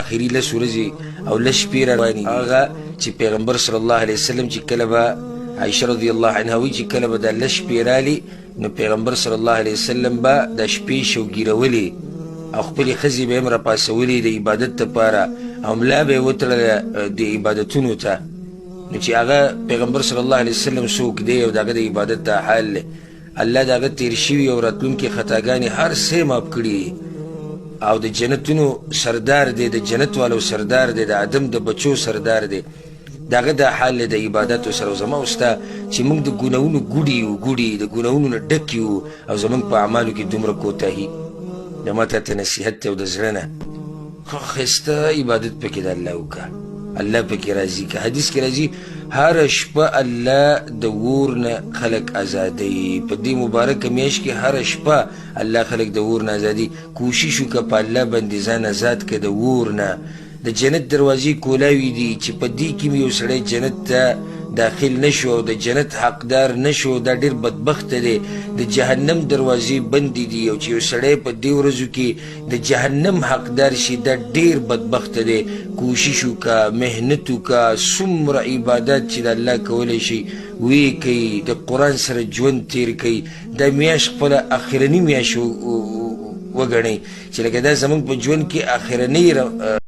آخري لس ورځې او لس شپې روانې دي هغه چې پیغمبر صلی الله علیه وسلم چې کله به عایشه رضی الله عنها وایي چې کله به دا لس شپې رالي نو پیغمبر صلی الله علیه وسلم به دا شپې شوګیرولې او خپلې ښځې به یې هم راپاڅولې د عبادت دپاره او ملا به یې وتړله د عبادتونو ته نو چې هغه پیغمبر صلی الله علیه وسلم څوک دی او د هغه د عبادت دا حال دی الله د هغه تېر شوي او راتلونکي خطاګانې هر څه یې معاف کړي او د جنتونو سردار دی د جنت والو سردار دی د آدم د بچو سردار دی د هغه دا حال دی د عبادتو سره زما او ستا چې موږ د ګناهونو ګوډي یو ګوډي د ګناهونو نه ډک یو او زموږ په اعمالو کې دومره کوتاهي د ما ته نصیحت دی او د زړه نه ښایسته عبادت پکې د الله وکړه الله پکې راضي که حدیث کې راځي هره شپه الله د اور نه خلق ازادوي په دې مبارکه میاشت کې هره شپه الله خلق د اور نه ازادي کوشش وکړه په الله باندې ځان آزاد کړه د اور نه د جنت دروازې کولاوي دي چې په دې کې یو سړی جنت ته داخل نشو او د جنت حقدار نشو دا ډېر بدبخته دی د جهنم دروازې بندې دي او چې یو سړی په دې ورځو کې د جهنم حقدار شي دا ډېر بدبخته دی کوشش وکړه محنت وکړه څومره عبادت چې د الله کولی شي ویې کوي د قرآن سره ژوند تیر کوي دا میاشت خپله اخرني میاشت وګڼئ چې لکه دا زموږ په ژوند کې اخرنۍ